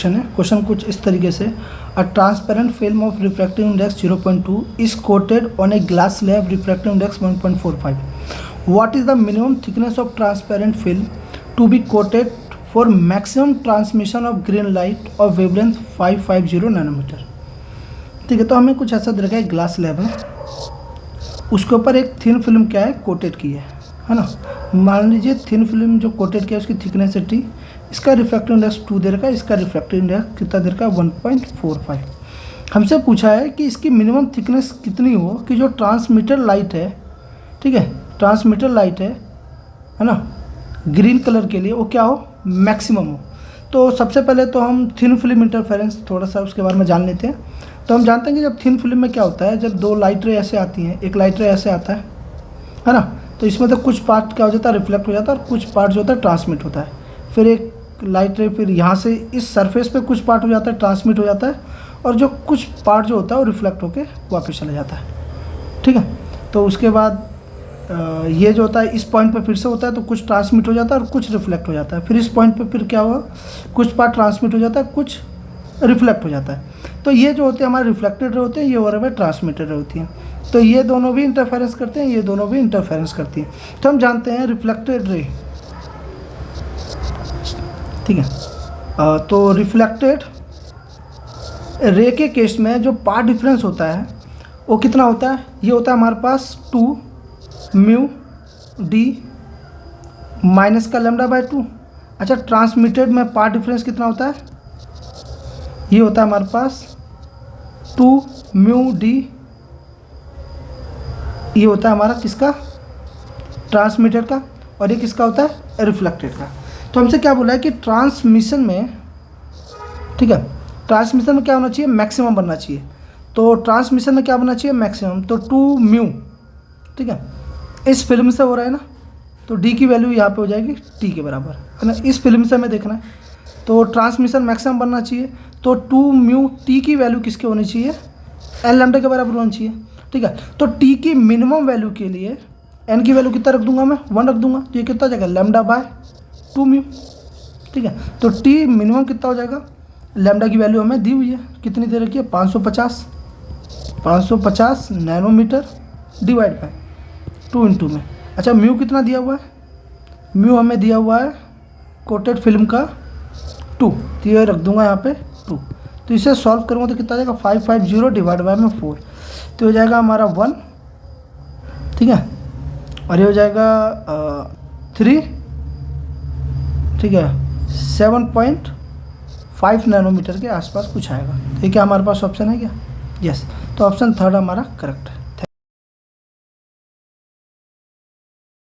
Question है। Question कुछ इस तरीके से, a transparent film of refractive index 0.2 is coated on a glass slab refractive index 1.45. What is the minimum thickness of transparent film to be coated for maximum transmission of green light of wavelength 550 nanometre. ठीक है, तो हमें कुछ ऐसा दे रखा है, glass slab है, उसके ऊपर एक थिन फिल्म क्या है, कोटेड की है ना। मान लीजिए थिन फिल्म जो कोटेड किया है उसकी थिकनेस है टी, इसका रिफ्रैक्टिव इंडेक्स 2 दे रखा है, इसका रिफ्रैक्टिव इंडेक्स कितना दे रखा है 1.45। हमसे पूछा है कि इसकी मिनिमम थिकनेस कितनी हो कि जो ट्रांसमिटर लाइट है, ठीक है, ट्रांसमिटर लाइट है ना, ग्रीन कलर के लिए वो क्या हो, मैक्सिमम हो। तो सबसे पहले तो हम थिन फिल्म इंटरफेरेंस थोड़ा सा उसके बारे में जान लेते हैं। तो हम जानते हैं कि जब थिन फिल्म में क्या होता है, जब दो लाइट रे ऐसे आती हैं, एक लाइट रे ऐसे आता है ना, तो इसमें तो कुछ पार्ट क्या हो जाता है, रिफ्लेक्ट हो जाता है, और कुछ पार्ट जो होता है ट्रांसमिट होता है। फिर एक लाइट रे फिर यहाँ से इस सरफेस पे कुछ पार्ट हो जाता है, ट्रांसमिट हो जाता है, और जो कुछ पार्ट जो होता है वो रिफ्लेक्ट होके वापस चला जाता है। ठीक है, तो उसके बाद ये जो होता है इस पॉइंट पे फिर से होता है, तो कुछ ट्रांसमिट हो जाता है और कुछ रिफ्लेक्ट हो जाता है। फिर इस पॉइंट पे फिर क्या हुआ, कुछ पार्ट ट्रांसमिट हो जाता है, कुछ रिफ्लेक्ट हो जाता है। तो ये जो होते हैं हमारे रिफ्लेक्टेड रे होते हैं, ये और में ट्रांसमिटेड रे होती हैं। तो ये दोनों भी इंटरफेरेंस करते हैं, ये दोनों भी इंटरफेरेंस करती हैं। तो हम जानते हैं रिफ्लेक्टेड रे, ठीक है, तो रिफ्लेक्टेड रे के केस में जो पार्ट डिफरेंस होता है वो कितना होता है, ये होता है हमारे पास 2 म्यू डी माइनस का λ/2। अच्छा, ट्रांसमिटेड में पार्ट डिफरेंस कितना होता है, ये होता है हमारे पास 2 म्यू डी, ये होता है हमारा किसका, ट्रांसमिटेड का, और ये किसका होता है, रिफ्लेक्टेड का। तो हमसे क्या बोला है कि ट्रांसमिशन में, ठीक है, ट्रांसमिशन में क्या होना चाहिए, मैक्सिमम बनना चाहिए। तो ट्रांसमिशन में क्या बनना चाहिए, मैक्सिमम। तो 2 म्यू, ठीक है, इस फिल्म से हो रहा है ना, तो डी की वैल्यू यहाँ पे हो जाएगी टी के बराबर, है ना। इस फिल्म से हमें देखना है, तो ट्रांसमिशन मैक्सिमम बनना चाहिए। तो 2 म्यू टी की वैल्यू किसके होनी चाहिए, एन लैम्डा के बराबर होनी चाहिए। ठीक है, तो टी की मिनिमम वैल्यू के लिए एन की वैल्यू कितना रख दूंगा मैं, 1 रख दूंगा, तो ये कितना हो जाएगा, λ/2 म्यू। ठीक है, तो टी मिनिमम कितना हो जाएगा, लैम्डा की वैल्यू हमें दी हुई है, कितनी दे रखी है, 550 नैनोमीटर डिवाइड बाय 2 इंटू में। अच्छा, म्यू कितना दिया हुआ है, म्यू हमें दिया हुआ है कोटेड फिल्म का 2, तो ये रख दूंगा यहाँ पे 2। तो इसे सॉल्व करूँगा तो कितना आ जाएगा, 550 डिवाइड बाय में 4, तो हो जाएगा हमारा 1, ठीक है, और ये हो जाएगा 3, ठीक है, 7.5 नैनोमीटर के आसपास कुछ आएगा। ठीक है, हमारे पास ऑप्शन है क्या, यस। तो ऑप्शन थर्ड हमारा करेक्ट है।